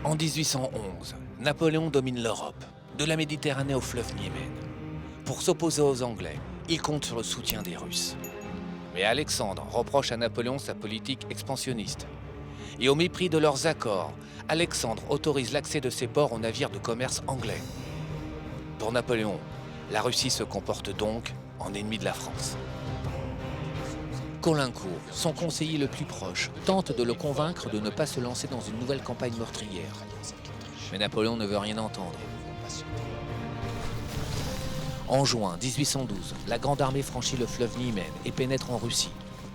En 1811, Napoléon domine l'Europe, de la Méditerranée au fleuve Niémen. Pour s'opposer aux Anglais, il compte sur le soutien des Russes. Mais Alexandre reproche à Napoléon sa politique expansionniste. Et au mépris de leurs accords, Alexandre autorise l'accès de ses ports aux navires de commerce anglais. Pour Napoléon, la Russie se comporte donc en ennemi de la France. Caulaincourt, son conseiller le plus proche, tente de le convaincre de ne pas se lancer dans une nouvelle campagne meurtrière. Mais Napoléon ne veut rien entendre. En juin 1812, la Grande Armée franchit le fleuve Niémen et pénètre en Russie.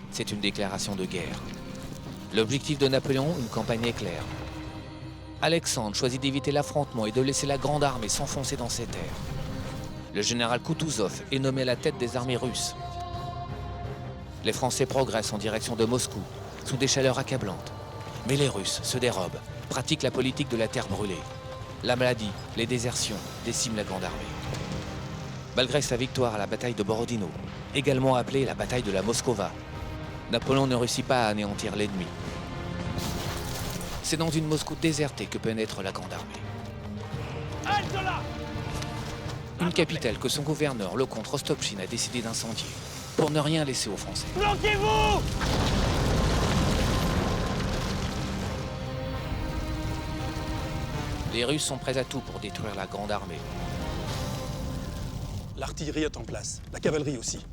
C'est une déclaration de guerre. L'objectif de Napoléon, une campagne éclair. Alexandre choisit d'éviter l'affrontement et de laisser la Grande Armée s'enfoncer dans ses terres. Le général Koutouzov est nommé à la tête des armées russes. Les Français progressent en direction de Moscou, sous des chaleurs accablantes. Mais les Russes se dérobent, pratiquent la politique de la terre brûlée. La maladie, les désertions déciment la Grande Armée. Malgré sa victoire à la bataille de Borodino, également appelée la bataille de la Moskova, Napoléon ne réussit pas à anéantir l'ennemi. C'est dans une Moscou désertée que pénètre la Grande Armée. Halte là! Une capitale que son gouverneur, le comte Rostopchine, a décidé d'incendier, pour ne rien laisser aux Français. Planquez-vous! Les Russes sont prêts à tout pour détruire la Grande Armée. L'artillerie est en place, la cavalerie aussi.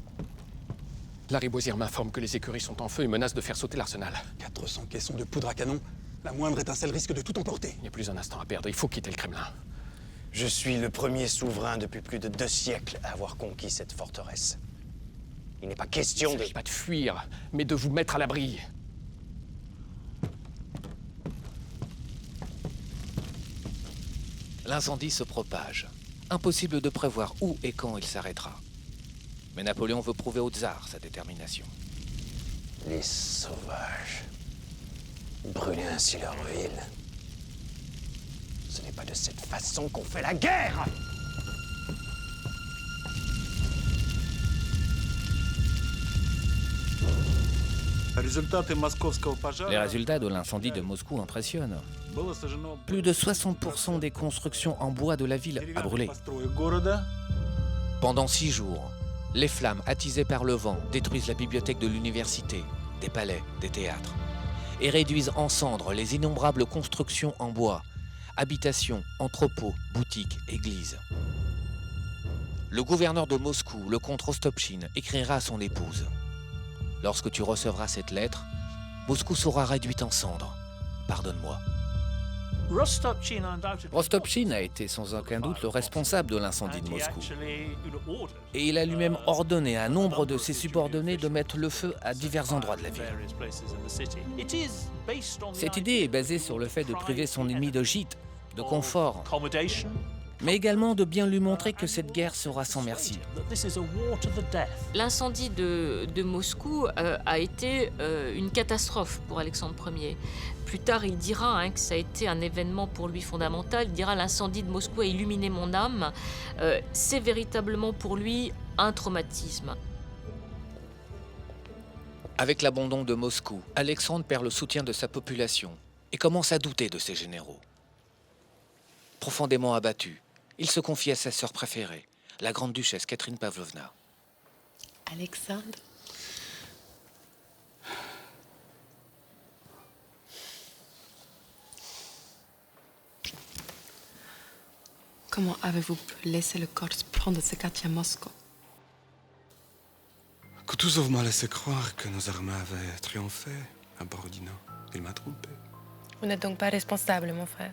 Lariboisière m'informe que les écuries sont en feu et menace de faire sauter l'arsenal. 400 caissons de poudre à canon, la moindre étincelle risque de tout emporter. Il n'y a plus un instant à perdre, il faut quitter le Kremlin. Je suis le premier souverain depuis plus de 2 siècles à avoir conquis cette forteresse. Il n'est pas question Il ne de... s'agit pas de fuir, mais de vous mettre à l'abri. L'incendie se propage. Impossible de prévoir où et quand il s'arrêtera. Mais Napoléon veut prouver au tsar sa détermination. Les sauvages. Brûler ainsi leur ville. Ce n'est pas de cette façon qu'on fait la guerre! Les résultats de l'incendie de Moscou impressionnent. Plus de 60% des constructions en bois de la ville a brûlé. Pendant 6 jours, les flammes attisées par le vent détruisent la bibliothèque de l'université, des palais, des théâtres, et réduisent en cendres les innombrables constructions en bois, habitations, entrepôts, boutiques, églises. Le gouverneur de Moscou, le comte Rostopchine, écrira à son épouse: « Lorsque tu recevras cette lettre, Moscou sera réduite en cendres. Pardonne-moi. » Rostopchine a été sans aucun doute le responsable de l'incendie de Moscou. Et il a lui-même ordonné à nombre de ses subordonnés de mettre le feu à divers endroits de la ville. Cette idée est basée sur le fait de priver son ennemi de gîte, de confort, mais également de bien lui montrer que cette guerre sera sans merci. L'incendie de Moscou a été une catastrophe pour Alexandre Ier. Plus tard, il dira que ça a été un événement pour lui fondamental. Il dira: l'incendie de Moscou a illuminé mon âme. C'est véritablement pour lui un traumatisme. Avec l'abandon de Moscou, Alexandre perd le soutien de sa population et commence à douter de ses généraux. Profondément abattu, il se confie à sa sœur préférée, la grande-duchesse Catherine Pavlovna. Alexandre, comment avez-vous pu laisser le corps prendre ce quartier à Moscou? Koutouzov m'a laissé croire que nos armées avaient triomphé à Borodino. Il m'a trompé. Vous n'êtes donc pas responsable, mon frère.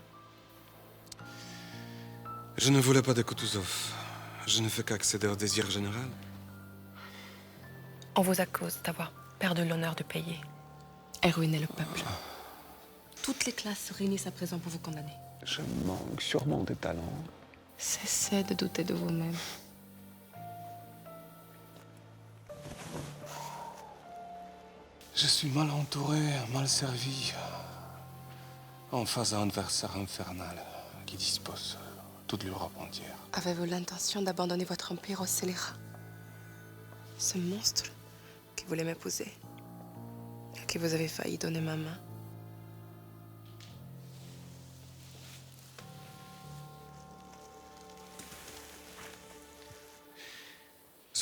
Je ne voulais pas de Koutouzov. Je ne fais qu'accéder au désir général. On vous accuse d'avoir perdu l'honneur de payer et ruiné le peuple. Toutes les classes se réunissent à présent pour vous condamner. Je manque sûrement de talent. Cessez de douter de vous-même. Je suis mal entouré, mal servi. En face d'un adversaire infernal qui dispose toute l'Europe entière. Avez-vous l'intention d'abandonner votre empire au scélérat? Ce monstre qui voulait m'épouser, à qui vous avez failli donner ma main.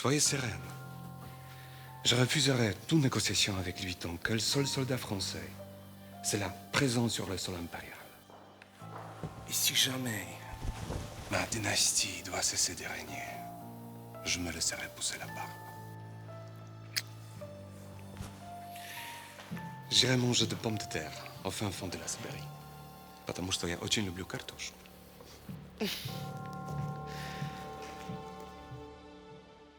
Soyez sereine. Je refuserai toute négociation avec lui tant que le seul soldat français, c'est la présence sur le sol impérial. Et si jamais ma dynastie doit cesser de régner, je me laisserai pousser la barbe. J'irai manger de pommes de terre au fin fond de la Sibérie. Потому что я очень люблю картошку.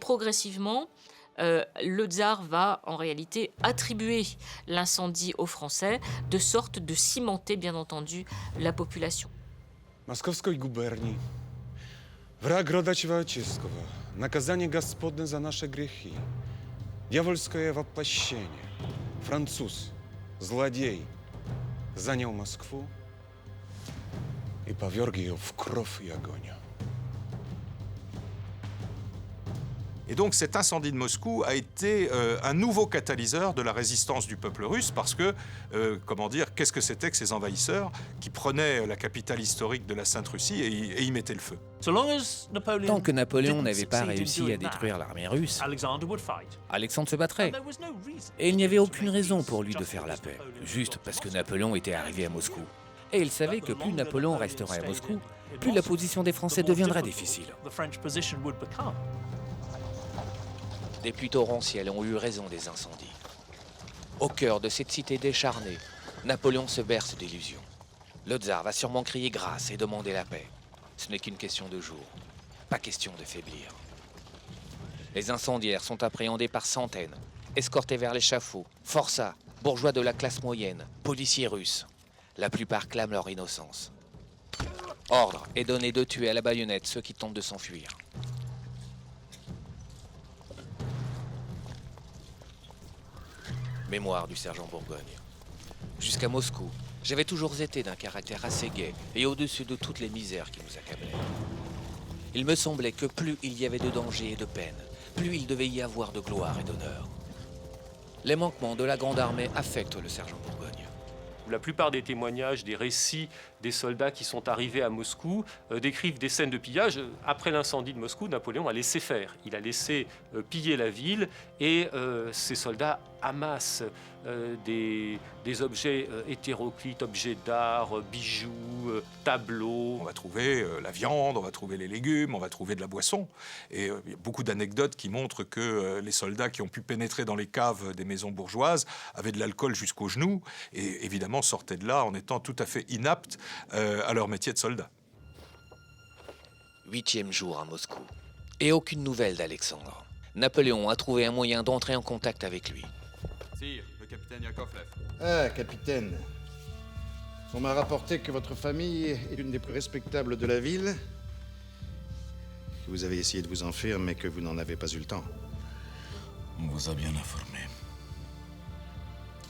Progressivement, le tsar va en réalité attribuer l'incendie aux Français, de sorte de cimenter, bien entendu, la population. Московской губернии. Враг рода человеческого. Наказание Господне за наши грехи. Дьявольское воплощение. Француз, злодей, занял Москву и поверг ее в кровь и огонь. Et donc cet incendie de Moscou a été un nouveau catalyseur de la résistance du peuple russe parce que, comment dire, qu'est-ce que c'était que ces envahisseurs qui prenaient la capitale historique de la Sainte-Russie et y mettaient le feu. Tant que Napoléon n'avait pas réussi à détruire l'armée russe, Alexandre se battrait. Et il n'y avait aucune raison pour lui de faire la paix, juste parce que Napoléon était arrivé à Moscou. Et il savait que plus Napoléon resterait à Moscou, plus la position des Français deviendrait difficile. Des pluies torrentielles ont eu raison des incendies. Au cœur de cette cité décharnée, Napoléon se berce d'illusions. Le tsar va sûrement crier grâce et demander la paix. Ce n'est qu'une question de jours, pas question de faiblir. Les incendiaires sont appréhendés par centaines, escortés vers l'échafaud, forçats, bourgeois de la classe moyenne, policiers russes. La plupart clament leur innocence. Ordre est donné de tuer à la baïonnette ceux qui tentent de s'enfuir. Mémoire du sergent Bourgogne. Jusqu'à Moscou, j'avais toujours été d'un caractère assez gai et au-dessus de toutes les misères qui nous accablaient. Il me semblait que plus il y avait de danger et de peine, plus il devait y avoir de gloire et d'honneur. Les manquements de la Grande Armée affectent le sergent Bourgogne. La plupart des témoignages, des récits des soldats qui sont arrivés à Moscou décrivent des scènes de pillage. Après l'incendie de Moscou, Napoléon a laissé faire. Il a laissé piller la ville et ces soldats amassent des objets hétéroclites, objets d'art, bijoux, tableaux. On va trouver la viande, on va trouver les légumes, on va trouver de la boisson. Et il y a beaucoup d'anecdotes qui montrent que les soldats qui ont pu pénétrer dans les caves des maisons bourgeoises avaient de l'alcool jusqu'aux genoux et évidemment sortaient de là en étant tout à fait inaptes à leur métier de soldat. 8e jour à Moscou. Et aucune nouvelle d'Alexandre. Napoléon a trouvé un moyen d'entrer en contact avec lui. Sire, le capitaine Yakovlev. Ah, capitaine. On m'a rapporté que votre famille est une des plus respectables de la ville, que vous avez essayé de vous enfuir, mais que vous n'en avez pas eu le temps. On vous a bien informé.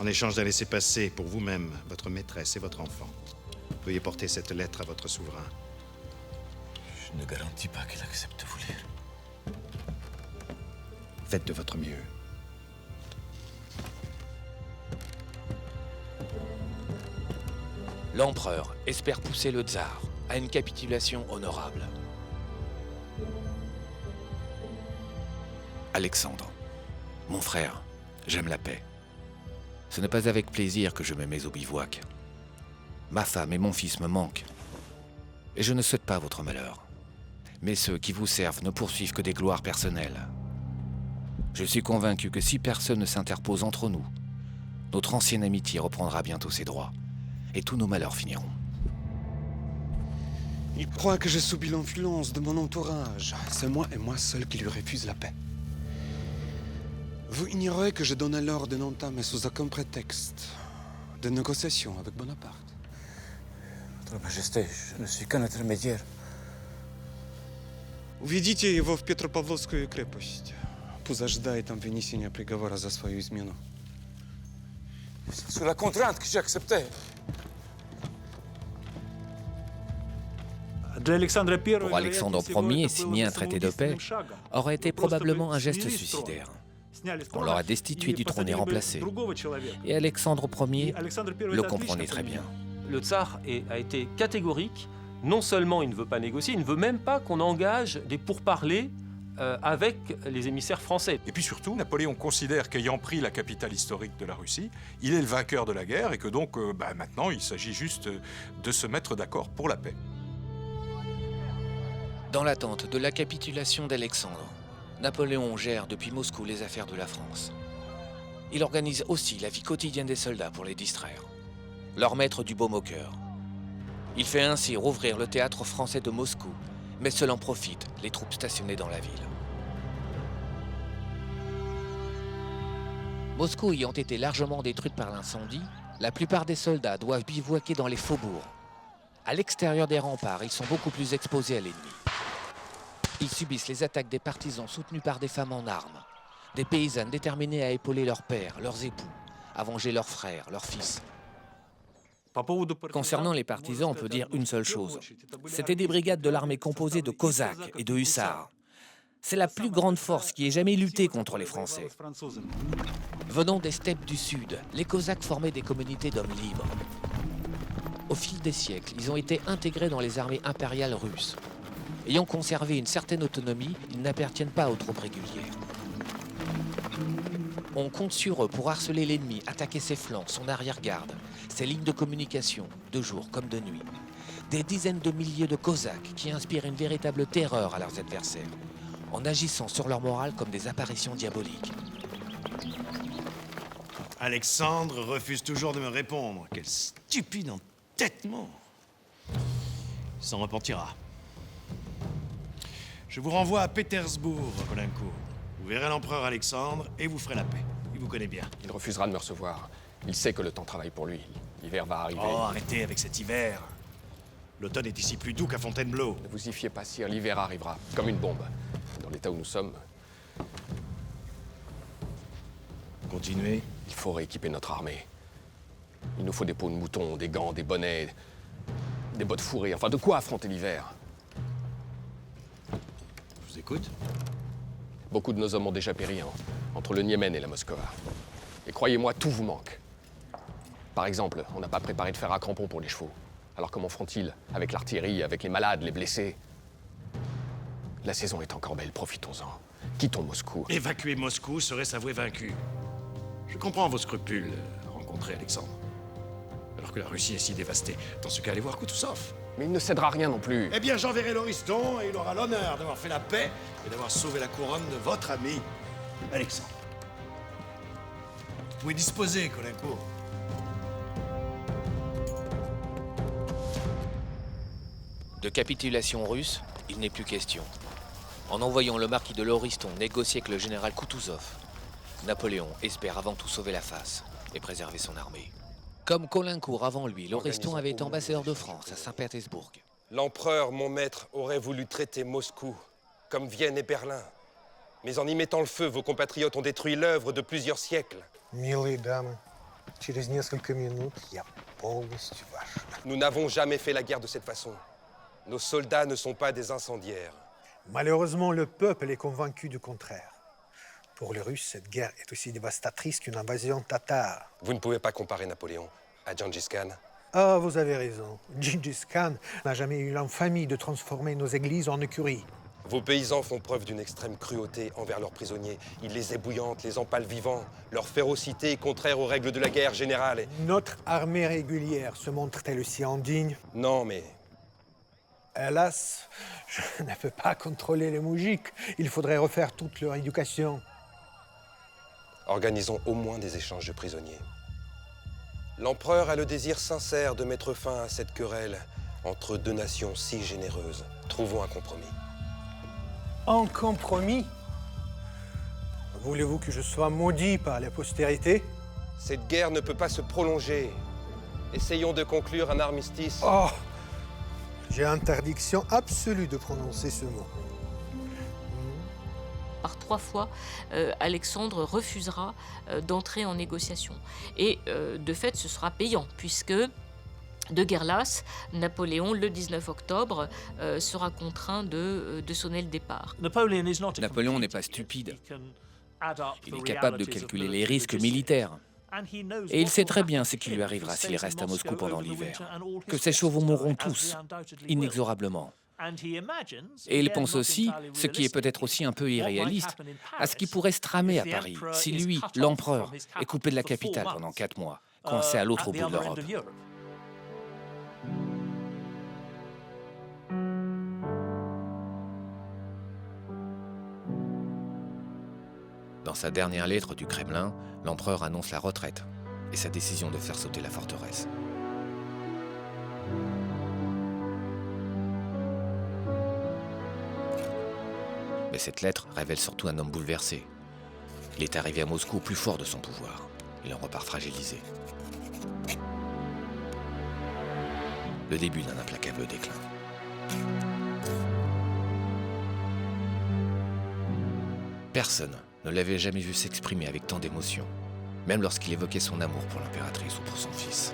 En échange d'un laissez-passer pour vous-même, votre maîtresse et votre enfant, veuillez porter cette lettre à votre souverain. Je ne garantis pas qu'il accepte de vous lire. Faites de votre mieux. L'empereur espère pousser le tsar à une capitulation honorable. Alexandre, mon frère, j'aime la paix. Ce n'est pas avec plaisir que je me mets au bivouac. Ma femme et mon fils me manquent. Et je ne souhaite pas votre malheur. Mais ceux qui vous servent ne poursuivent que des gloires personnelles. Je suis convaincu que si personne ne s'interpose entre nous, notre ancienne amitié reprendra bientôt ses droits. Et tous nos malheurs finiront. Il croit que je subis l'influence de mon entourage. C'est moi et moi seul qui lui refuse la paix. Vous ignorez que je donne l'ordre d'entamer sous aucun prétexte de négociations avec Bonaparte. Votre Majesté, je ne suis qu'un intermédiaire. Уведите его в Петропавловскую крепость. Пусть ожидает там вынесения приговора за свою измену. C'est sous la contrainte que j'ai accepté. Pour Alexandre Ier, signer un traité de paix aurait été probablement un geste suicidaire. On l'aurait destitué du trône et remplacé. Et Alexandre Ier le comprenait très bien. Le tsar a été catégorique. Non seulement il ne veut pas négocier, il ne veut même pas qu'on engage des pourparlers avec les émissaires français. Et puis surtout, Napoléon considère qu'ayant pris la capitale historique de la Russie, il est le vainqueur de la guerre et que donc maintenant il s'agit juste de se mettre d'accord pour la paix. Dans l'attente de la capitulation d'Alexandre, Napoléon gère depuis Moscou les affaires de la France. Il organise aussi la vie quotidienne des soldats pour les distraire, leur mettre du baume au cœur. Il fait ainsi rouvrir le théâtre français de Moscou, mais seuls en profitent les troupes stationnées dans la ville. Moscou ayant été largement détruite par l'incendie, la plupart des soldats doivent bivouaquer dans les faubourgs. À l'extérieur des remparts, ils sont beaucoup plus exposés à l'ennemi. Ils subissent les attaques des partisans soutenus par des femmes en armes, des paysannes déterminées à épauler leurs pères, leurs époux, à venger leurs frères, leurs fils. Concernant les partisans, on peut dire une seule chose. C'était des brigades de l'armée composées de cosaques et de hussards. C'est la plus grande force qui ait jamais lutté contre les Français. Venant des steppes du sud, les cosaques formaient des communautés d'hommes libres. Au fil des siècles, ils ont été intégrés dans les armées impériales russes. Ayant conservé une certaine autonomie, ils n'appartiennent pas aux troupes régulières. On compte sur eux pour harceler l'ennemi, attaquer ses flancs, son arrière-garde, ses lignes de communication, de jour comme de nuit. Des dizaines de milliers de cosaques qui inspirent une véritable terreur à leurs adversaires, en agissant sur leur morale comme des apparitions diaboliques. Alexandre refuse toujours de me répondre. Quel stupide entêtement. Il s'en repentira. Je vous renvoie à Pétersbourg, Colincourt. Vous verrez l'empereur Alexandre et vous ferez la paix. Il vous connaît bien. Il refusera de me recevoir. Il sait que le temps travaille pour lui. L'hiver va arriver. Oh, arrêtez avec cet hiver. L'automne est ici plus doux qu'à Fontainebleau. Ne vous y fiez pas, sire. L'hiver arrivera, comme une bombe. Dans l'état où nous sommes... Continuez. Il faut rééquiper notre armée. Il nous faut des peaux de mouton, des gants, des bonnets, des bottes fourrées. Enfin, de quoi affronter l'hiver? Je vous écoute. Beaucoup de nos hommes ont déjà péri, entre le Niémen et la Moscova. Et croyez-moi, tout vous manque. Par exemple, on n'a pas préparé de fer à crampons pour les chevaux. Alors comment feront-ils avec l'artillerie, avec les malades, les blessés? La saison est encore belle, profitons-en. Quittons Moscou. Évacuer Moscou serait s'avouer vaincu. Je comprends vos scrupules à rencontrer Alexandre. Alors que la Russie est si dévastée. Dans ce cas, allez voir Koutousov. Mais il ne cédera rien non plus. Eh bien, j'enverrai l'Oriston et il aura l'honneur d'avoir fait la paix et d'avoir sauvé la couronne de votre ami, Alexandre. Vous pouvez disposer, Colincourt. De capitulation russe, il n'est plus question. En envoyant le marquis de l'Oriston négocier avec le général Koutouzov, Napoléon espère avant tout sauver la face et préserver son armée. Comme Caulaincourt avant lui, l'Oriston avait été ambassadeur de France à Saint-Pétersbourg. L'empereur, mon maître, aurait voulu traiter Moscou, comme Vienne et Berlin. Mais en y mettant le feu, vos compatriotes ont détruit l'œuvre de plusieurs siècles. Милые дамы, через несколько минут я полностью ваш. Nous n'avons jamais fait la guerre de cette façon. Nos soldats ne sont pas des incendiaires. Malheureusement, le peuple est convaincu du contraire. Pour les Russes, cette guerre est aussi dévastatrice qu'une invasion tatare. Vous ne pouvez pas comparer Napoléon à Gengis Khan. Ah, vous avez raison. Gengis Khan n'a jamais eu l'infamie de transformer nos églises en écuries. Vos paysans font preuve d'une extrême cruauté envers leurs prisonniers. Ils les ébouillantent, les empalent vivants. Leur férocité est contraire aux règles de la guerre générale. Notre armée régulière se montre-t-elle aussi indigne? Non, mais... Hélas, je ne peux pas contrôler les moujiks. Il faudrait refaire toute leur éducation. Organisons au moins des échanges de prisonniers. L'empereur a le désir sincère de mettre fin à cette querelle entre deux nations si généreuses. Trouvons un compromis. Un compromis? Voulez-vous que je sois maudit par la postérité? Cette guerre ne peut pas se prolonger. Essayons de conclure un armistice. Oh! J'ai interdiction absolue de prononcer ce mot. Par 3 fois, Alexandre refusera d'entrer en négociation. Et de fait, ce sera payant, puisque de guerre lasse, Napoléon, le 19 octobre, sera contraint de sonner le départ. Napoléon n'est pas stupide. Il est capable de calculer les risques militaires. Et il sait très bien ce qui lui arrivera s'il reste à Moscou pendant l'hiver. Que ses chevaux mourront tous, inexorablement. Et il pense aussi, ce qui est peut-être aussi un peu irréaliste, à ce qui pourrait se tramer à Paris si lui, l'empereur, est coupé de la capitale pendant 4 mois, coincé à l'autre bout de l'Europe. Dans sa dernière lettre du Kremlin, l'empereur annonce la retraite et sa décision de faire sauter la forteresse. Mais cette lettre révèle surtout un homme bouleversé. Il est arrivé à Moscou au plus fort de son pouvoir. Il en repart fragilisé. Le début d'un implacable déclin. Personne ne l'avait jamais vu s'exprimer avec tant d'émotion, même lorsqu'il évoquait son amour pour l'impératrice ou pour son fils.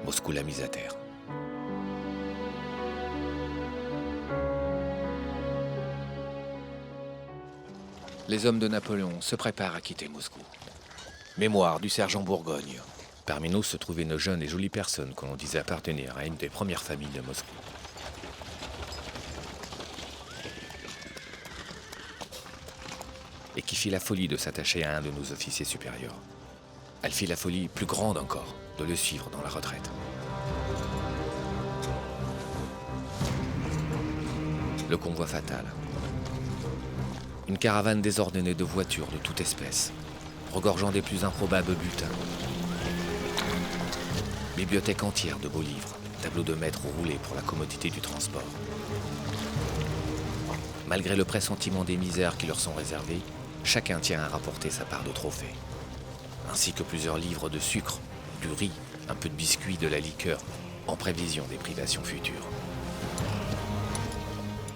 Moscou l'a mise à terre. Les hommes de Napoléon se préparent à quitter Moscou. Mémoire du sergent Bourgogne. Parmi nous se trouvait une jeune et jolie personne que l'on disait appartenir à une des premières familles de Moscou. Et qui fit la folie de s'attacher à un de nos officiers supérieurs. Elle fit la folie plus grande encore, de le suivre dans la retraite. Le convoi fatal. Une caravane désordonnée de voitures de toute espèce, regorgeant des plus improbables butins. Bibliothèque entière de beaux livres, tableaux de maître roulés pour la commodité du transport. Malgré le pressentiment des misères qui leur sont réservées, chacun tient à rapporter sa part de trophées. Ainsi que plusieurs livres de sucre, du riz, un peu de biscuits, de la liqueur, en prévision des privations futures.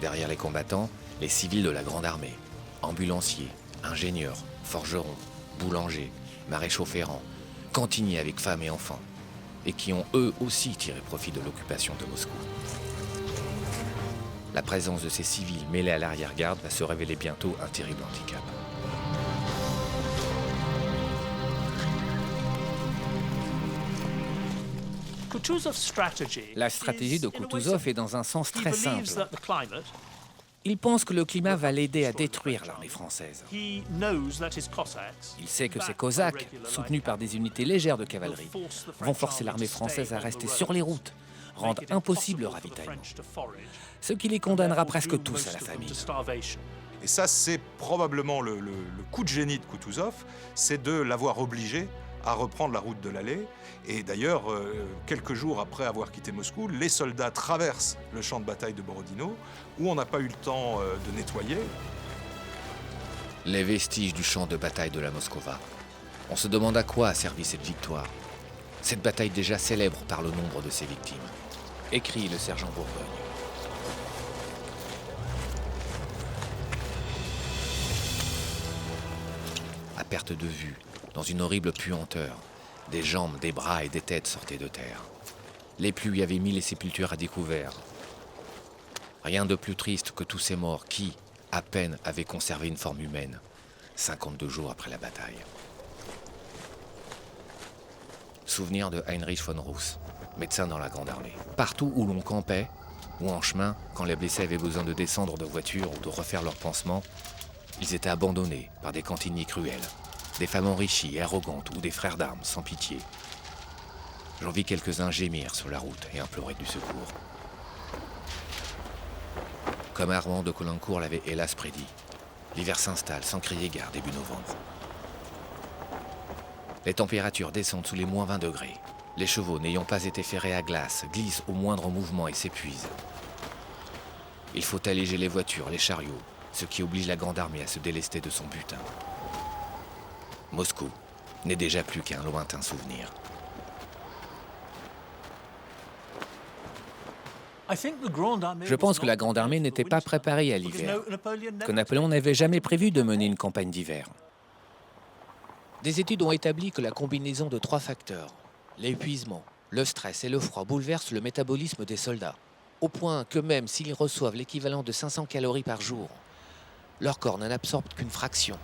Derrière les combattants, les civils de la Grande Armée, ambulanciers, ingénieurs, forgerons, boulangers, maréchaux ferrants, cantiniers avec femmes et enfants, et qui ont eux aussi tiré profit de l'occupation de Moscou. La présence de ces civils mêlés à l'arrière-garde va se révéler bientôt un terrible handicap. La stratégie de Kutuzov est dans un sens très simple. Il pense que le climat va l'aider à détruire l'armée française. Il sait que ces Cosaques, soutenus par des unités légères de cavalerie, vont forcer l'armée française à rester sur les routes, rendre impossible le ravitaillement. Ce qui les condamnera presque tous à la famine. Et ça, c'est probablement le coup de génie de Kutuzov, c'est de l'avoir obligé à reprendre la route de l'Allée. Et d'ailleurs, quelques jours après avoir quitté Moscou, les soldats traversent le champ de bataille de Borodino, où on n'a pas eu le temps de nettoyer. Les vestiges du champ de bataille de la Moskova. On se demande à quoi a servi cette victoire. Cette bataille déjà célèbre par le nombre de ses victimes. Écrit le sergent Bourgogne. À perte de vue, dans une horrible puanteur, des jambes, des bras et des têtes sortaient de terre. Les pluies avaient mis les sépultures à découvert. Rien de plus triste que tous ces morts qui, à peine, avaient conservé une forme humaine, 52 jours après la bataille. Souvenir de Heinrich von Russ, médecin dans la Grande Armée. Partout où l'on campait, ou en chemin, quand les blessés avaient besoin de descendre de voiture ou de refaire leurs pansements, ils étaient abandonnés par des cantiniers cruels, des femmes enrichies et arrogantes ou des frères d'armes sans pitié. J'en vis quelques-uns gémir sur la route et implorer du secours. Comme Armand de Caulaincourt l'avait hélas prédit, l'hiver s'installe sans crier gare début novembre. Les températures descendent sous les moins 20 degrés. Les chevaux, n'ayant pas été ferrés à glace, glissent au moindre mouvement et s'épuisent. Il faut alléger les voitures, les chariots, ce qui oblige la Grande Armée à se délester de son butin. Moscou n'est déjà plus qu'un lointain souvenir. Je pense que la Grande Armée n'était pas préparée à l'hiver, que Napoléon n'avait jamais prévu de mener une campagne d'hiver. Des études ont établi que la combinaison de 3 facteurs, l'épuisement, le stress et le froid, bouleverse le métabolisme des soldats, au point que même s'ils reçoivent l'équivalent de 500 calories par jour, leur corps n'en absorbe qu'une fraction.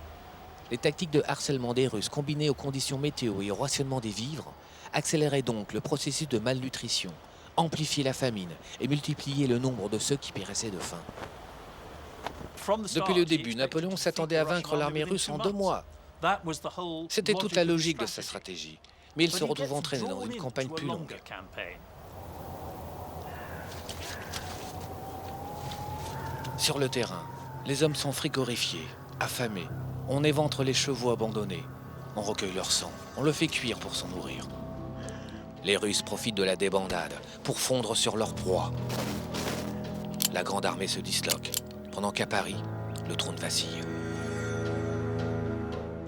Les tactiques de harcèlement des Russes combinées aux conditions météo et au rationnement des vivres accéléraient donc le processus de malnutrition, amplifiaient la famine et multipliaient le nombre de ceux qui périssaient de faim. Depuis le début, Napoléon s'attendait à vaincre l'armée russe en 2 mois. C'était toute la logique de sa stratégie, mais il se retrouve entraîné dans une campagne plus longue. Sur le terrain, les hommes sont frigorifiés, affamés. On éventre les chevaux abandonnés. On recueille leur sang. On le fait cuire pour s'en nourrir. Les Russes profitent de la débandade pour fondre sur leur proie. La grande armée se disloque, pendant qu'à Paris, le trône vacille.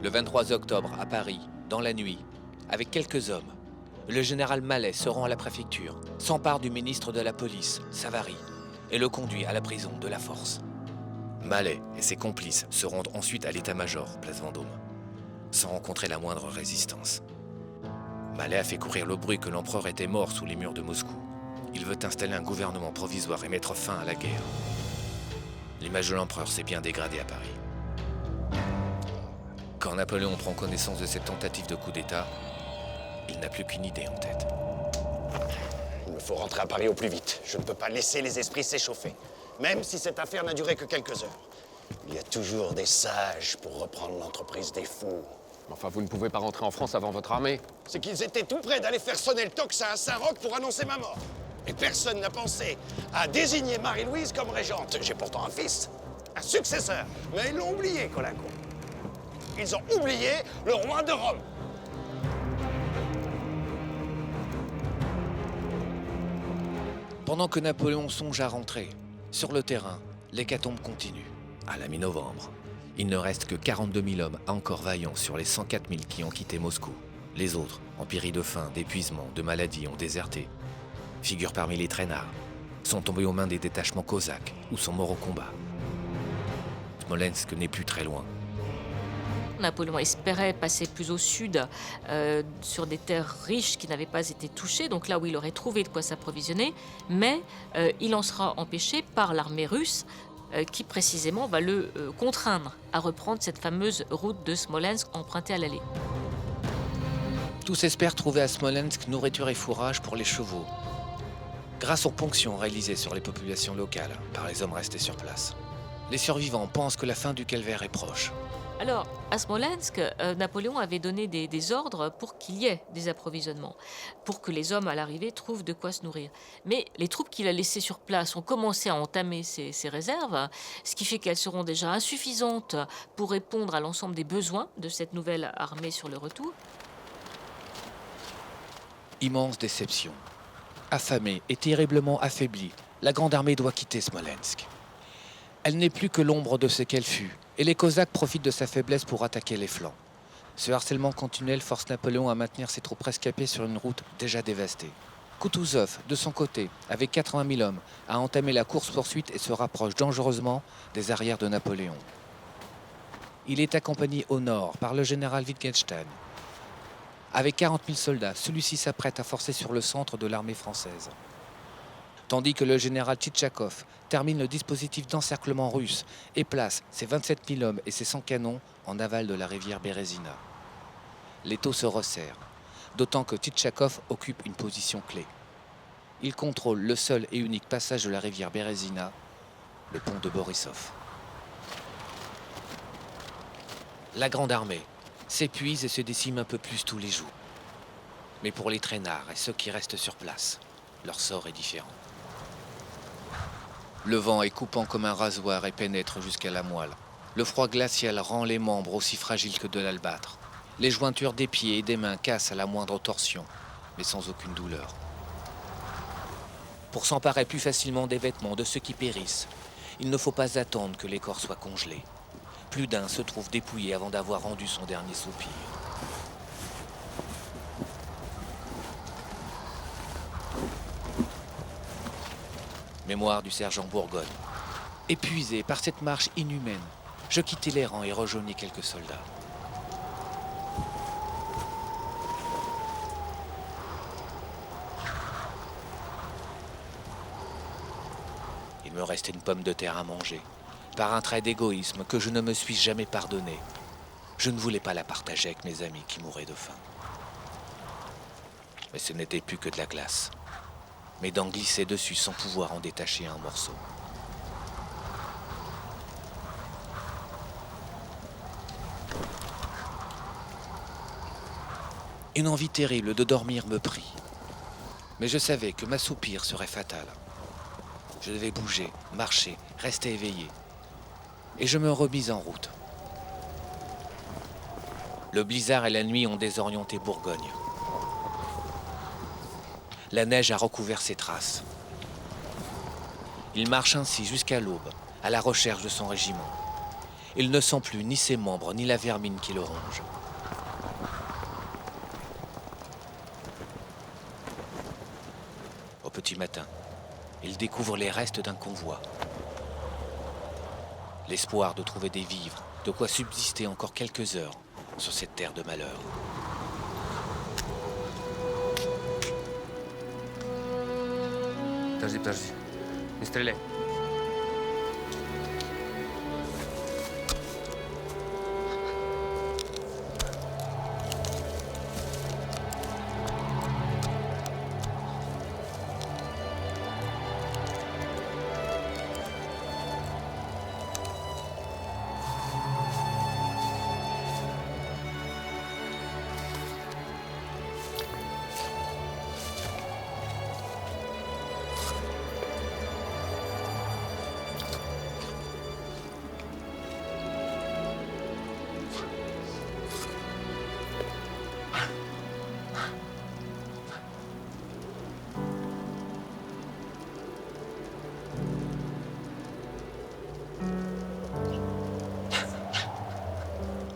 Le 23 octobre, à Paris, dans la nuit, avec quelques hommes, le général Mallet se rend à la préfecture, s'empare du ministre de la police, Savary, et le conduit à la prison de la Force. Mallet et ses complices se rendent ensuite à l'état-major, place Vendôme, sans rencontrer la moindre résistance. Mallet a fait courir le bruit que l'empereur était mort sous les murs de Moscou. Il veut installer un gouvernement provisoire et mettre fin à la guerre. L'image de l'empereur s'est bien dégradée à Paris. Quand Napoléon prend connaissance de cette tentative de coup d'État, il n'a plus qu'une idée en tête. Il me faut rentrer à Paris au plus vite. Je ne peux pas laisser les esprits s'échauffer. Même si cette affaire n'a duré que quelques heures. Il y a toujours des sages pour reprendre l'entreprise des fous. Enfin, vous ne pouvez pas rentrer en France avant votre armée. C'est qu'ils étaient tout près d'aller faire sonner le tocsin à Saint-Roch pour annoncer ma mort. Et personne n'a pensé à désigner Marie-Louise comme régente. J'ai pourtant un fils, un successeur. Mais ils l'ont oublié, Colincourt. Ils ont oublié le roi de Rome. Pendant que Napoléon songe à rentrer, sur le terrain, l'hécatombe continue. À la mi-novembre, il ne reste que 42 000 hommes encore vaillants sur les 104 000 qui ont quitté Moscou. Les autres, empéris de faim, d'épuisement, de maladie, ont déserté. Figurent parmi les traînards, sont tombés aux mains des détachements cosaques ou sont morts au combat. Smolensk n'est plus très loin. Napoléon espérait passer plus au sud, sur des terres riches qui n'avaient pas été touchées, donc là où il aurait trouvé de quoi s'approvisionner, mais il en sera empêché par l'armée russe qui précisément va le contraindre à reprendre cette fameuse route de Smolensk empruntée à l'aller. Tous espèrent trouver à Smolensk nourriture et fourrage pour les chevaux, grâce aux ponctions réalisées sur les populations locales par les hommes restés sur place. Les survivants pensent que la fin du calvaire est proche. Alors, à Smolensk, Napoléon avait donné des ordres pour qu'il y ait des approvisionnements, pour que les hommes à l'arrivée trouvent de quoi se nourrir. Mais les troupes qu'il a laissées sur place ont commencé à entamer ces réserves, ce qui fait qu'elles seront déjà insuffisantes pour répondre à l'ensemble des besoins de cette nouvelle armée sur le retour. Immense déception. Affamée et terriblement affaiblie, la grande armée doit quitter Smolensk. Elle n'est plus que l'ombre de ce qu'elle fut, et les Cosaques profitent de sa faiblesse pour attaquer les flancs. Ce harcèlement continuel force Napoléon à maintenir ses troupes rescapées sur une route déjà dévastée. Koutouzov, de son côté, avec 80 000 hommes, a entamé la course-poursuite et se rapproche dangereusement des arrières de Napoléon. Il est accompagné au nord par le général Wittgenstein. Avec 40 000 soldats, celui-ci s'apprête à forcer sur le centre de l'armée française. Tandis que le général Tchitchakov termine le dispositif d'encerclement russe et place ses 27 000 hommes et ses 100 canons en aval de la rivière Bérésina. L'étau se resserre, d'autant que Tchitchakov occupe une position clé. Il contrôle le seul et unique passage de la rivière Bérésina, le pont de Borisov. La grande armée s'épuise et se décime un peu plus tous les jours. Mais pour les traînards et ceux qui restent sur place, leur sort est différent. Le vent est coupant comme un rasoir et pénètre jusqu'à la moelle. Le froid glacial rend les membres aussi fragiles que de l'albâtre. Les jointures des pieds et des mains cassent à la moindre torsion, mais sans aucune douleur. Pour s'emparer plus facilement des vêtements de ceux qui périssent, il ne faut pas attendre que les corps soient congelés. Plus d'un se trouve dépouillé avant d'avoir rendu son dernier soupir. Mémoire du sergent Bourgogne. Épuisé par cette marche inhumaine, je quittai les rangs et rejoignis quelques soldats. Il me restait une pomme de terre à manger, par un trait d'égoïsme que je ne me suis jamais pardonné. Je ne voulais pas la partager avec mes amis qui mouraient de faim. Mais ce n'était plus que de la glace. Mes dents glissaient dessus sans pouvoir en détacher un morceau. Une envie terrible de dormir me prit. Mais je savais que m'assoupir serait fatal. Je devais bouger, marcher, rester éveillé. Et je me remis en route. Le blizzard et la nuit ont désorienté Bourgogne. La neige a recouvert ses traces. Il marche ainsi jusqu'à l'aube, à la recherche de son régiment. Il ne sent plus ni ses membres, ni la vermine qui le ronge. Au petit matin, il découvre les restes d'un convoi. L'espoir de trouver des vivres, de quoi subsister encore quelques heures sur cette terre de malheur. Подожди. Не стреляй.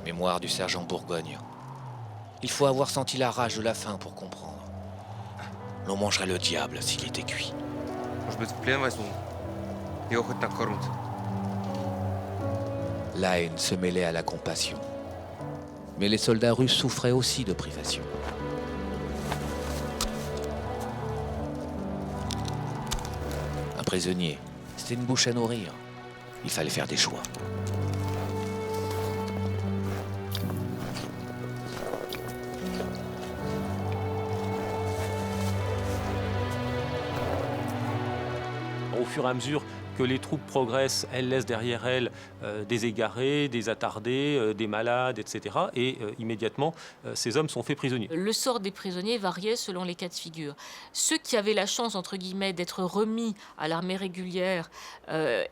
Mémoire du sergent Bourgogne. Il faut avoir senti la rage de la faim pour comprendre. L'on mangerait le diable s'il était cuit. Может быть, в плен возьму. Его хоть так кормят. La haine se mêlait à la compassion. Mais les soldats russes souffraient aussi de privation. Un prisonnier, c'était une bouche à nourrir. Il fallait faire des choix. Au fur et à mesure que les troupes progressent, elles laissent derrière elles des égarés, des attardés, des malades, etc. Et immédiatement, ces hommes sont faits prisonniers. Le sort des prisonniers variait selon les cas de figure. Ceux qui avaient la chance, entre guillemets, d'être remis à l'armée régulière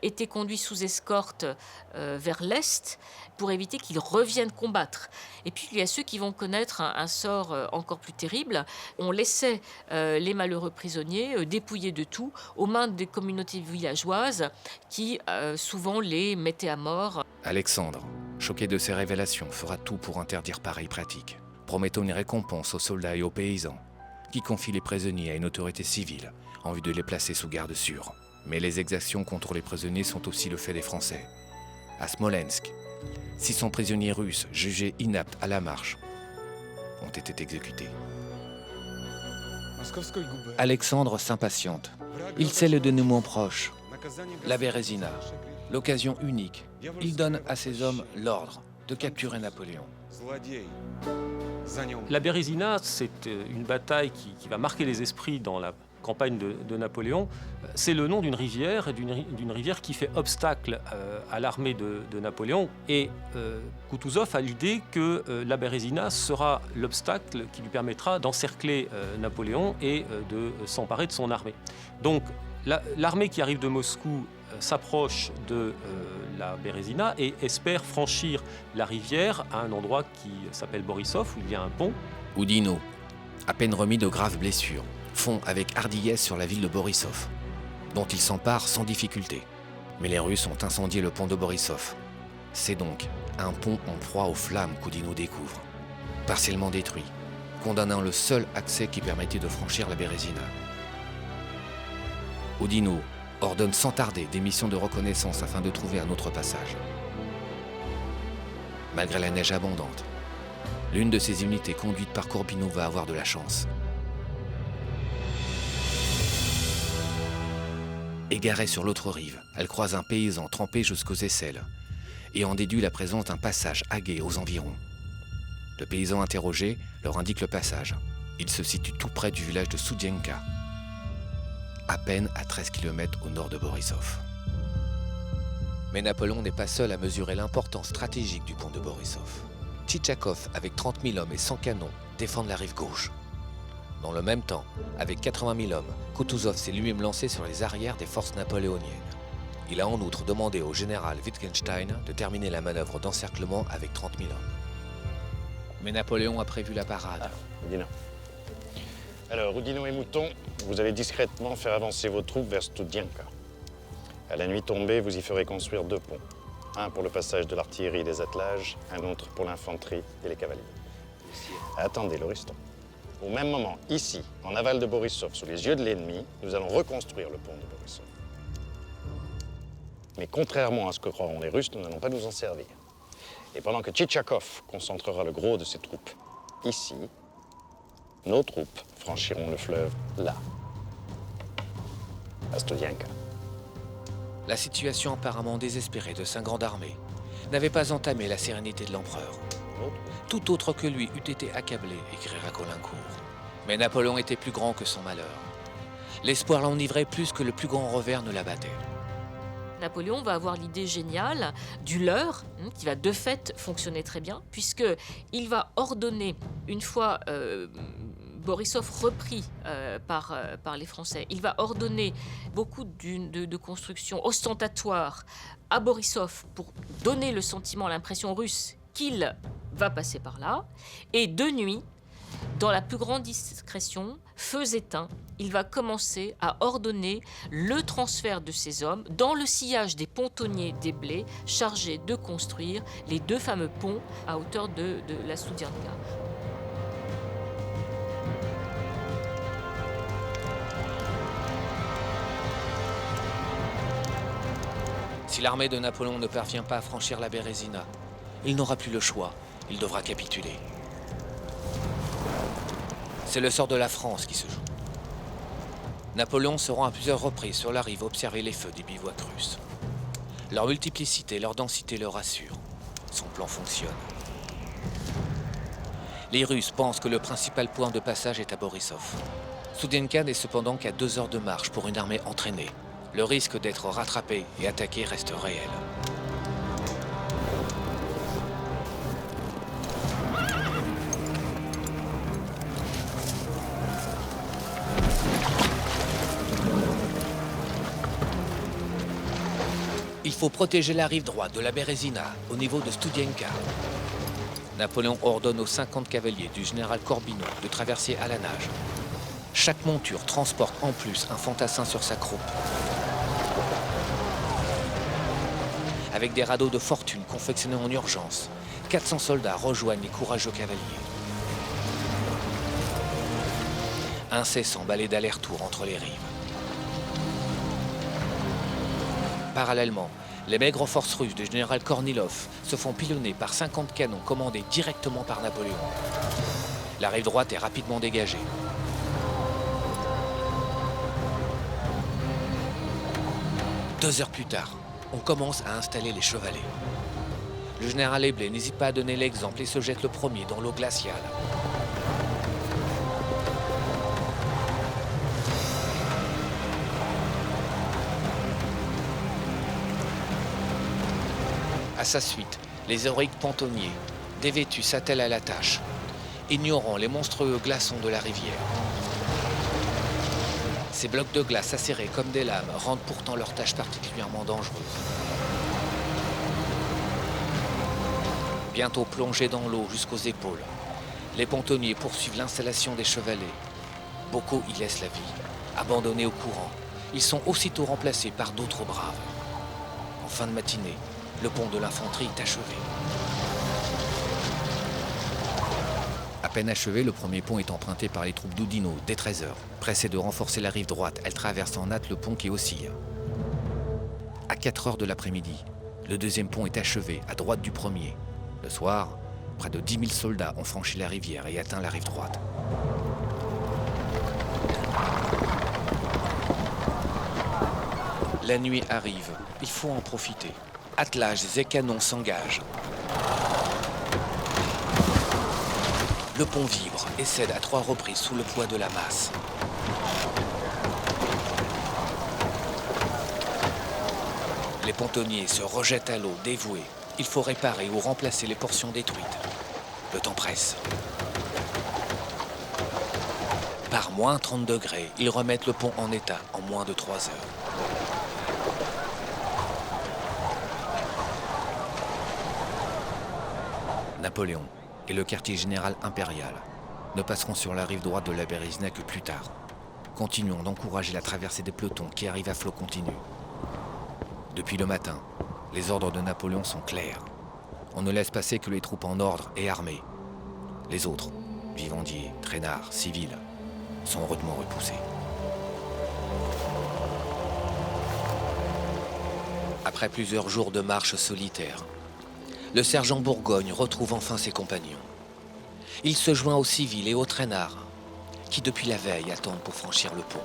étaient conduits sous escorte vers l'Est pour éviter qu'ils reviennent combattre. Et puis, il y a ceux qui vont connaître un sort encore plus terrible. On laissait les malheureux prisonniers dépouillés de tout aux mains des communautés villageoises qui souvent les mettaient à mort. Alexandre, choqué de ces révélations, fera tout pour interdire pareille pratique, promettant une récompense aux soldats et aux paysans, qui confient les prisonniers à une autorité civile en vue de les placer sous garde sûre. Mais les exactions contre les prisonniers sont aussi le fait des Français. À Smolensk, 600 prisonniers russes jugés inaptes à la marche ont été exécutés. Alexandre s'impatiente. Il sait le dénouement proche. La Bérésina, l'occasion unique. Il donne à ses hommes l'ordre de capturer Napoléon. La Bérésina, c'est une bataille qui va marquer les esprits dans la campagne de Napoléon. C'est le nom d'une rivière, et d'une rivière qui fait obstacle à l'armée de Napoléon. Et Kutuzov a l'idée que la Bérésina sera l'obstacle qui lui permettra d'encercler Napoléon et de s'emparer de son armée. Donc l'armée qui arrive de Moscou s'approche de la Bérésina et espère franchir la rivière à un endroit qui s'appelle Borisov, où il y a un pont. Oudinot, à peine remis de graves blessures, fond avec hardiesse sur la ville de Borisov, dont il s'empare sans difficulté. Mais les Russes ont incendié le pont de Borisov. C'est donc un pont en proie aux flammes qu'Oudinot découvre, partiellement détruit, condamnant le seul accès qui permettait de franchir la Bérésina. Oudinot ordonne sans tarder des missions de reconnaissance afin de trouver un autre passage. Malgré la neige abondante, l'une de ces unités conduites par Courbinot va avoir de la chance. Égarée sur l'autre rive, elle croise un paysan trempé jusqu'aux aisselles et en déduit la présence d'un passage à gué aux environs. Le paysan interrogé leur indique le passage. Il se situe tout près du village de Studienka, à peine à 13 km au nord de Borisov. Mais Napoléon n'est pas seul à mesurer l'importance stratégique du pont de Borisov. Tchitchakov, avec 30 000 hommes et 100 canons, défendent la rive gauche. Dans le même temps, avec 80 000 hommes, Kutuzov s'est lui-même lancé sur les arrières des forces napoléoniennes. Il a en outre demandé au général Wittgenstein de terminer la manœuvre d'encerclement avec 30 000 hommes. Mais Napoléon a prévu la parade. Oudinot. Alors, Oudinot et Mouton, vous allez discrètement faire avancer vos troupes vers Studienka. À la nuit tombée, vous y ferez construire 2 ponts. Un pour le passage de l'artillerie et des attelages, un autre pour l'infanterie et les cavaliers. Attendez, Lauriston. Au même moment, ici, en aval de Borisov, sous les yeux de l'ennemi, nous allons reconstruire le pont de Borisov. Mais contrairement à ce que croiront les Russes, nous n'allons pas nous en servir. Et pendant que Tchitchakov concentrera le gros de ses troupes ici, nos troupes franchiront le fleuve là, à Studienka. La situation apparemment désespérée de sa grande armée n'avait pas entamé la sérénité de l'empereur. Tout autre que lui eût été accablé, écrira Caulaincourt. Mais Napoléon était plus grand que son malheur. L'espoir l'enivrait plus que le plus grand revers ne l'abattait. Napoléon va avoir l'idée géniale du leurre, qui va de fait fonctionner très bien, puisqu'il va ordonner, une fois Borisov repris par les Français, il va ordonner beaucoup de constructions ostentatoires à Borisov pour donner le sentiment, l'impression russe qu'il va passer par là. Et de nuit, dans la plus grande discrétion, feux éteints, il va commencer à ordonner le transfert de ses hommes dans le sillage des pontonniers des Blés chargés de construire les 2 fameux ponts à hauteur de la Studienka. Si l'armée de Napoléon ne parvient pas à franchir la Bérésina, il n'aura plus le choix, il devra capituler. C'est le sort de la France qui se joue. Napoléon se rend à plusieurs reprises sur la rive observer les feux des bivouacs russes. Leur multiplicité, leur densité le rassurent. Son plan fonctionne. Les Russes pensent que le principal point de passage est à Borisov. Studienka n'est cependant qu'à 2 heures de marche pour une armée entraînée. Le risque d'être rattrapé et attaqué reste réel. Il faut protéger la rive droite de la Bérésina, au niveau de Studienka. Napoléon ordonne aux 50 cavaliers du général Corbineau de traverser à la nage. Chaque monture transporte en plus un fantassin sur sa croupe. Avec des radeaux de fortune confectionnés en urgence, 400 soldats rejoignent les courageux cavaliers. Incessant balai d'aller-retour entre les rives. Parallèlement, les maigres forces russes du général Kornilov se font pilonner par 50 canons commandés directement par Napoléon. La rive droite est rapidement dégagée. Deux heures plus tard, on commence à installer les chevalets. Le général Eblé n'hésite pas à donner l'exemple et se jette le premier dans l'eau glaciale. À sa suite, les héroïques pontonniers, dévêtus, s'attellent à la tâche, ignorant les monstrueux glaçons de la rivière. Ces blocs de glace acérés comme des lames rendent pourtant leur tâche particulièrement dangereuse. Bientôt plongés dans l'eau jusqu'aux épaules, les pontonniers poursuivent l'installation des chevalets. Beaucoup y laissent la vie. Abandonnés au courant, ils sont aussitôt remplacés par d'autres braves. En fin de matinée, le pont de l'infanterie est achevé. À peine achevé, le premier pont est emprunté par les troupes d'Oudinot dès 13h. Pressées de renforcer la rive droite, elles traversent en hâte le pont qui oscille. À 4h de l'après-midi, le deuxième pont est achevé à droite du premier. Le soir, près de 10 000 soldats ont franchi la rivière et atteint la rive droite. La nuit arrive, il faut en profiter. Attelages et canons s'engagent. Le pont vibre et cède à 3 reprises sous le poids de la masse. Les pontonniers se rejettent à l'eau, dévoués. Il faut réparer ou remplacer les portions détruites. Le temps presse. Par moins 30 degrés, ils remettent le pont en état en moins de 3 heures. Napoléon et le quartier général impérial ne passeront sur la rive droite de la Berezina que plus tard. Continuons d'encourager la traversée des pelotons qui arrivent à flot continu. Depuis le matin, les ordres de Napoléon sont clairs. On ne laisse passer que les troupes en ordre et armées. Les autres, vivandiers, traînards, civils, sont rudement repoussés. Après plusieurs jours de marche solitaire, le sergent Bourgogne retrouve enfin ses compagnons. Il se joint aux civils et aux traînards, qui depuis la veille attendent pour franchir le pont.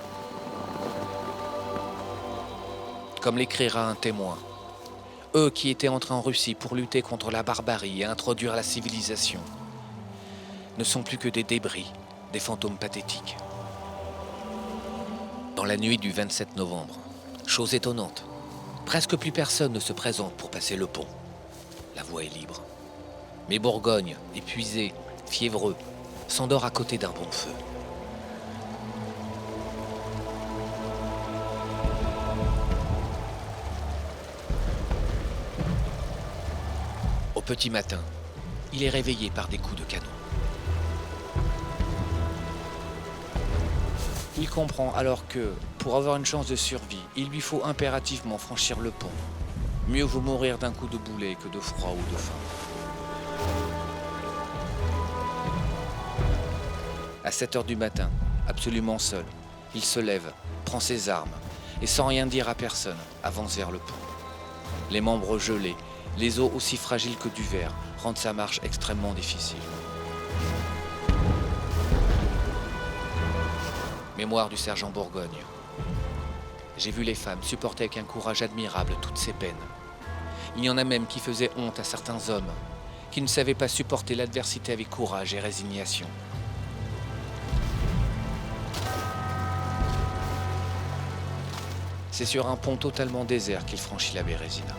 Comme l'écrira un témoin, eux qui étaient entrés en Russie pour lutter contre la barbarie et introduire la civilisation, ne sont plus que des débris, des fantômes pathétiques. Dans la nuit du 27 novembre, chose étonnante, presque plus personne ne se présente pour passer le pont. La voie est libre. Mais Bourgogne, épuisé, fiévreux, s'endort à côté d'un bon feu. Au petit matin, il est réveillé par des coups de canon. Il comprend alors que, pour avoir une chance de survie, il lui faut impérativement franchir le pont. Mieux vaut mourir d'un coup de boulet que de froid ou de faim. À 7 heures du matin, absolument seul, il se lève, prend ses armes et sans rien dire à personne, avance vers le pont. Les membres gelés, les os aussi fragiles que du verre, rendent sa marche extrêmement difficile. Mémoire du sergent Bourgogne. J'ai vu les femmes supporter avec un courage admirable toutes ces peines. Il y en a même qui faisaient honte à certains hommes, qui ne savaient pas supporter l'adversité avec courage et résignation. C'est sur un pont totalement désert qu'il franchit la Berezina.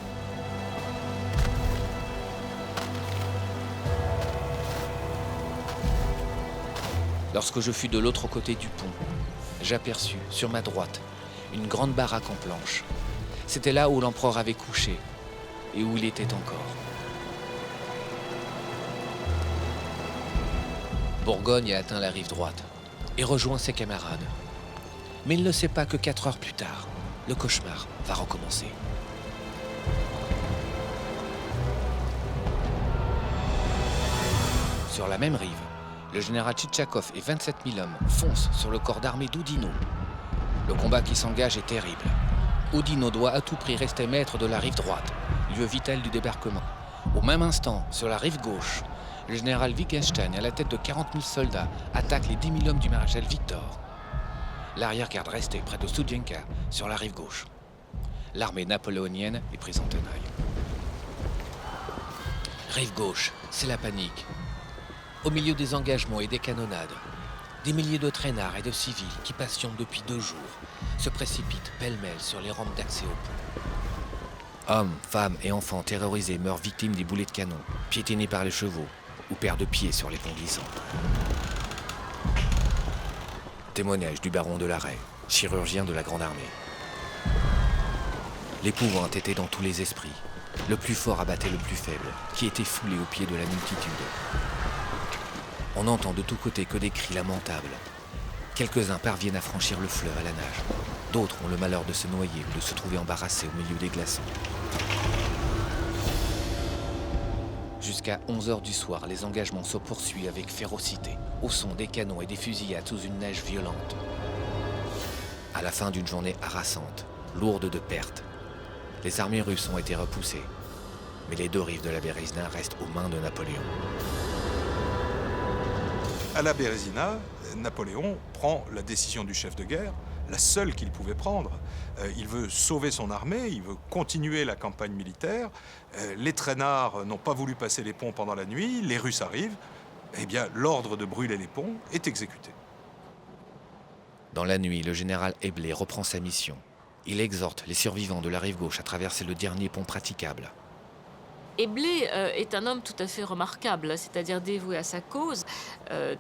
Lorsque je fus de l'autre côté du pont, j'aperçus, sur ma droite, une grande baraque en planches. C'était là où l'empereur avait couché et où il était encore. Bourgogne a atteint la rive droite et rejoint ses camarades. Mais il ne sait pas que 4 heures plus tard, le cauchemar va recommencer. Sur la même rive, le général Tchitchakov et 27 000 hommes foncent sur le corps d'armée d'Oudinot. Le combat qui s'engage est terrible. Oudinot doit à tout prix rester maître de la rive droite, lieu vital du débarquement. Au même instant, sur la rive gauche, le général Wittgenstein, à la tête de 40 000 soldats, attaque les 10 000 hommes du maréchal Victor. L'arrière-garde restait près de Studienka, sur la rive gauche. L'armée napoléonienne est prise en tenaille. Rive gauche, c'est la panique. Au milieu des engagements et des canonnades, des milliers de traînards et de civils qui patientent depuis 2 jours se précipitent pêle-mêle sur les rampes d'accès au pont. Hommes, femmes et enfants terrorisés meurent victimes des boulets de canon, piétinés par les chevaux ou perdent pied sur les ponts glissants. Témoignage du baron de Larrey, chirurgien de la Grande Armée. L'épouvante était dans tous les esprits. Le plus fort abattait le plus faible, qui était foulé au pied de la multitude. On n'entend de tous côtés que des cris lamentables. Quelques-uns parviennent à franchir le fleuve à la nage. D'autres ont le malheur de se noyer ou de se trouver embarrassés au milieu des glaçons. Jusqu'à 11 heures du soir, les engagements se poursuivent avec férocité, au son des canons et des fusillades sous une neige violente. À la fin d'une journée harassante, lourde de pertes, les armées russes ont été repoussées, mais les 2 rives de la Berezina restent aux mains de Napoléon. À la Berezina, Napoléon prend la décision du chef de guerre la seule qu'il pouvait prendre. Il veut sauver son armée, il veut continuer la campagne militaire. Les traînards n'ont pas voulu passer les ponts pendant la nuit, les Russes arrivent. Eh bien, l'ordre de brûler les ponts est exécuté. Dans la nuit, le général Eblé reprend sa mission. Il exhorte les survivants de la rive gauche à traverser le dernier pont praticable. Eblé est un homme tout à fait remarquable, c'est-à-dire dévoué à sa cause,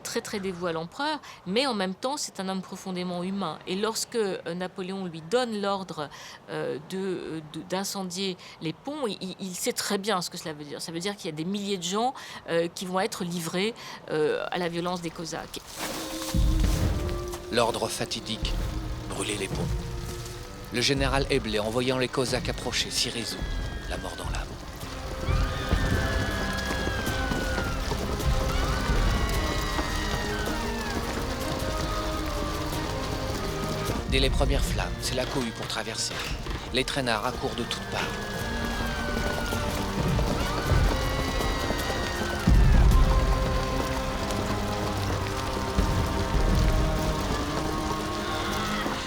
très très dévoué à l'empereur, mais en même temps c'est un homme profondément humain. Et lorsque Napoléon lui donne l'ordre d'incendier les ponts, il sait très bien ce que cela veut dire. Ça veut dire qu'il y a des milliers de gens qui vont être livrés à la violence des Cosaques. L'ordre fatidique, brûler les ponts. Le général Eblé, en voyant les Cosaques approcher, s'y résout, la mort dans l'âme. Dès les premières flammes, c'est la cohue pour traverser. Les traînards accourent de toutes parts.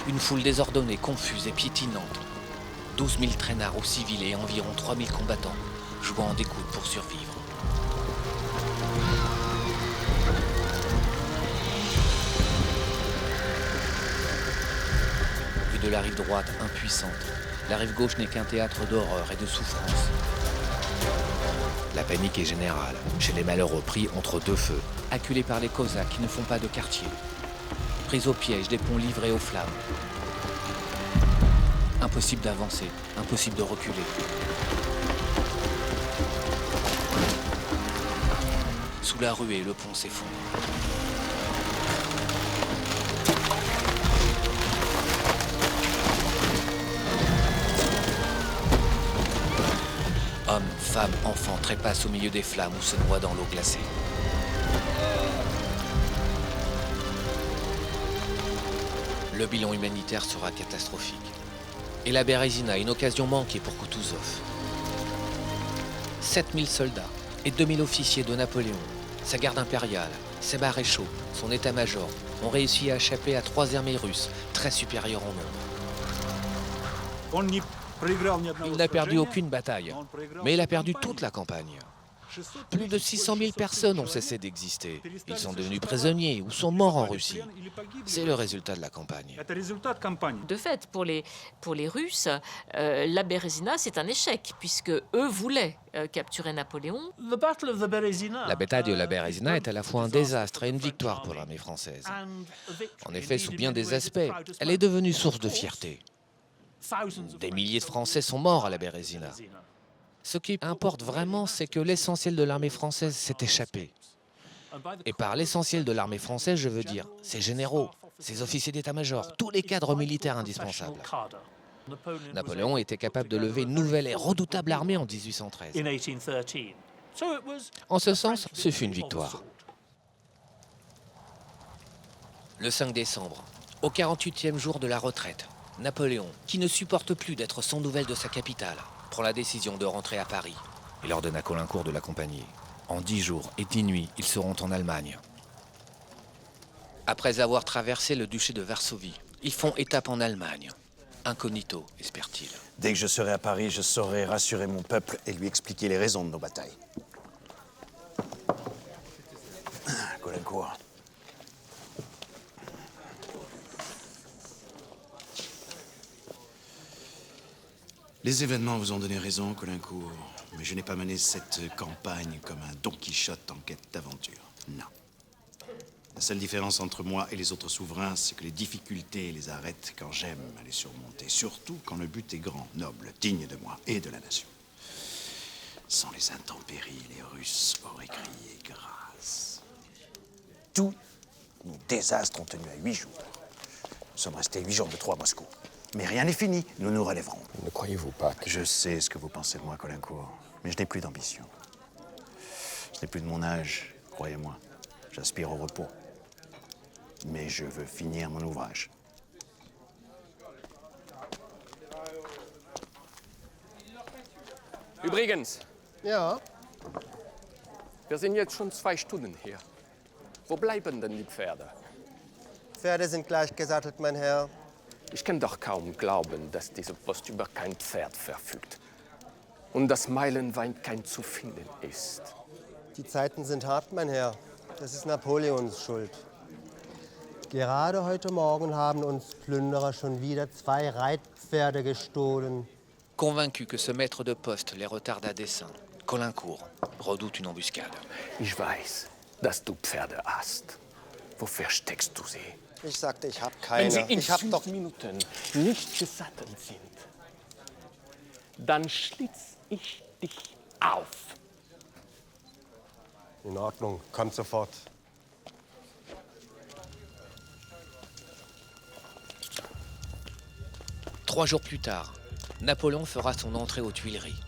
Une foule désordonnée, confuse et piétinante. 12 000 traînards aux civils et environ 3 000 combattants, jouant en découte pour survivre. Vue de la rive droite impuissante, la rive gauche n'est qu'un théâtre d'horreur et de souffrance. La panique est générale, chez les malheureux pris entre deux feux, acculés par les Cosaques qui ne font pas de quartier. Pris au piège des ponts livrés aux flammes. Impossible d'avancer, impossible de reculer. Sous la ruée, le pont s'effondre. Hommes, femmes, enfants trépassent au milieu des flammes ou se noient dans l'eau glacée. Le bilan humanitaire sera catastrophique. Et la Bérésina, une occasion manquée pour Kutuzov. 7000 soldats et 2000 officiers de Napoléon, sa garde impériale, ses maréchaux, son état-major ont réussi à échapper à 3 armées russes, très supérieures en nombre. Il n'a perdu aucune bataille, mais il a perdu toute la campagne. Plus de 600 000 personnes ont cessé d'exister. Ils sont devenus prisonniers ou sont morts en Russie. C'est le résultat de la campagne. De fait, pour les Russes, la Bérésina, c'est un échec, puisque eux voulaient capturer Napoléon. La bataille de la Bérésina est à la fois un désastre et une victoire pour l'armée française. En effet, sous bien des aspects, elle est devenue source de fierté. Des milliers de Français sont morts à la Bérésina. Ce qui importe vraiment, c'est que l'essentiel de l'armée française s'est échappé. Et par l'essentiel de l'armée française, je veux dire ses généraux, ses officiers d'état-major, tous les cadres militaires indispensables. Napoléon était capable de lever une nouvelle et redoutable armée en 1813. En ce sens, ce fut une victoire. Le 5 décembre, au 48e jour de la retraite, Napoléon, qui ne supporte plus d'être sans nouvelles de sa capitale, prend la décision de rentrer à Paris. Il ordonne à Caulaincourt de l'accompagner. En 10 jours et 10 nuits, ils seront en Allemagne. Après avoir traversé le duché de Varsovie, ils font étape en Allemagne. Incognito, espère-t-il. Dès que je serai à Paris, je saurai rassurer mon peuple et lui expliquer les raisons de nos batailles. Caulaincourt. Les événements vous ont donné raison, Caulaincourt, mais je n'ai pas mené cette campagne comme un Don Quichotte en quête d'aventure. Non. La seule différence entre moi et les autres souverains, c'est que les difficultés les arrêtent quand j'aime à les surmonter, surtout quand le but est grand, noble, digne de moi et de la nation. Sans les intempéries, les Russes auraient crié grâce. Tous nos désastres ont tenu à 8 jours. Nous sommes restés 8 jours de trop à Moscou. Mais rien n'est fini, nous nous relèverons. Ne croyez-vous pas que... Je sais ce que vous pensez de moi, Caulaincourt, mais je n'ai plus d'ambition. Je n'ai plus de mon âge, croyez-moi. J'aspire au repos. Mais je veux finir mon ouvrage. Übrigens. Ja? Wir sind jetzt schon 2 Stunden hier. Wo bleiben denn die Pferde? Pferde sind gleich gesattelt, mein Herr. Ich kann doch kaum glauben, dass diese Post über kein Pferd verfügt. Und dass Meilenwein kein zu finden ist. Die Zeiten sind hart, mein Herr. Das ist Napoleons Schuld. Gerade heute Morgen haben uns Plünderer schon wieder 2 Reitpferde gestohlen. Convaincu que ce maître de poste les retarde à dessein, Caulaincourt redoute une embuscade. Ich weiß, dass du Pferde hast. Wo versteckst du sie? Ich sagte, ich habe keine. Wenn sie in ich hab 5 doch Minuten nicht gesattelt sind, dann schlitz ich dich auf. In Ordnung, kommt sofort. Trois jours plus tard, Napoléon fera son entrée aux Tuileries.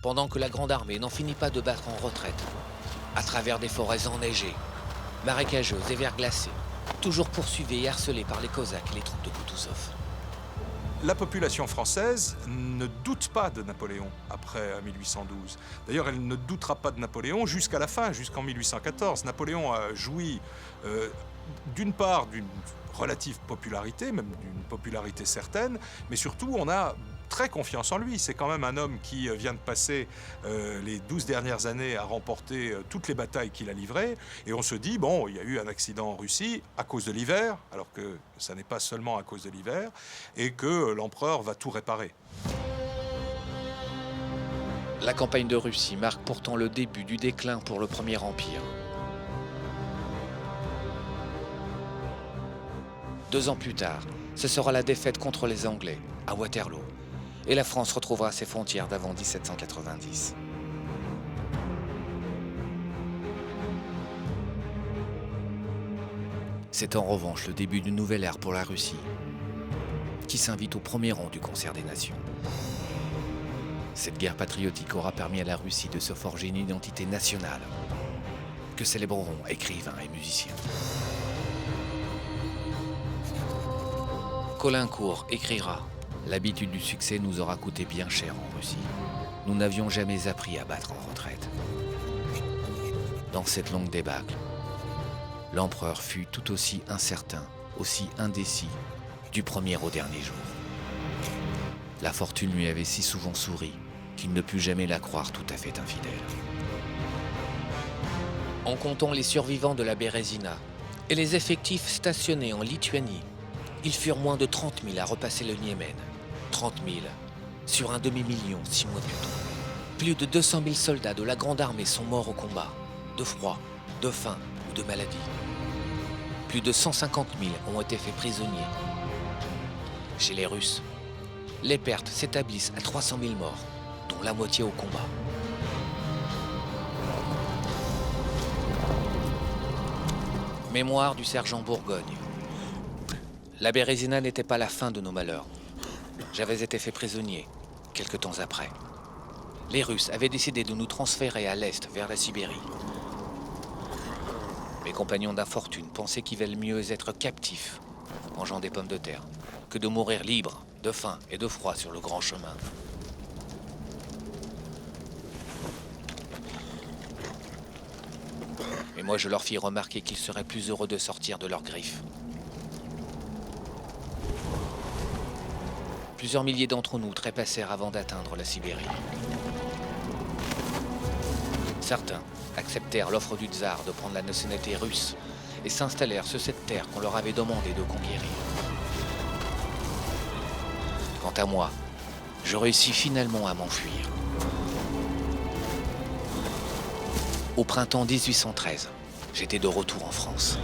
Pendant que la Grande Armée n'en finit pas de battre en retraite, à travers des forêts enneigées, marécageuses et verglacées, toujours poursuivie et harcelée par les Cosaques et les troupes de Koutouzov. La population française ne doute pas de Napoléon après 1812. D'ailleurs, elle ne doutera pas de Napoléon jusqu'à la fin, jusqu'en 1814. Napoléon a joui d'une part d'une relative popularité, même d'une popularité certaine, mais surtout on a très confiance en lui. C'est quand même un homme qui vient de passer les 12 dernières années à remporter toutes les batailles qu'il a livrées. Et on se dit, bon, il y a eu un accident en Russie à cause de l'hiver, alors que ça n'est pas seulement à cause de l'hiver, et que l'empereur va tout réparer. La campagne de Russie marque pourtant le début du déclin pour le Premier Empire. 2 ans plus tard, ce sera la défaite contre les Anglais, à Waterloo, et la France retrouvera ses frontières d'avant 1790. C'est en revanche le début d'une nouvelle ère pour la Russie, qui s'invite au premier rang du concert des nations. Cette guerre patriotique aura permis à la Russie de se forger une identité nationale, que célébreront écrivains et musiciens. Caulaincourt écrira « L'habitude du succès nous aura coûté bien cher en Russie. Nous n'avions jamais appris à battre en retraite. » Dans cette longue débâcle, l'empereur fut tout aussi incertain, aussi indécis, du premier au dernier jour. La fortune lui avait si souvent souri qu'il ne put jamais la croire tout à fait infidèle. En comptant les survivants de la Bérésina et les effectifs stationnés en Lituanie, ils furent moins de 30 000 à repasser le Niémen. 30 000 sur un demi-million 6 mois plus tôt. Plus de 200 000 soldats de la Grande Armée sont morts au combat, de froid, de faim ou de maladie. Plus de 150 000 ont été faits prisonniers. Chez les Russes, les pertes s'établissent à 300 000 morts, dont la moitié au combat. Mémoire du sergent Bourgogne. La Bérésina n'était pas la fin de nos malheurs. J'avais été fait prisonnier, quelque temps après. Les Russes avaient décidé de nous transférer à l'est, vers la Sibérie. Mes compagnons d'infortune pensaient qu'il valait mieux être captifs, mangeant des pommes de terre, que de mourir libres, de faim et de froid sur le grand chemin. Mais moi, je leur fis remarquer qu'ils seraient plus heureux de sortir de leurs griffes. Plusieurs milliers d'entre nous trépassèrent avant d'atteindre la Sibérie. Certains acceptèrent l'offre du tsar de prendre la nationalité russe et s'installèrent sur cette terre qu'on leur avait demandé de conquérir. Quant à moi, je réussis finalement à m'enfuir. Au printemps 1813, j'étais de retour en France.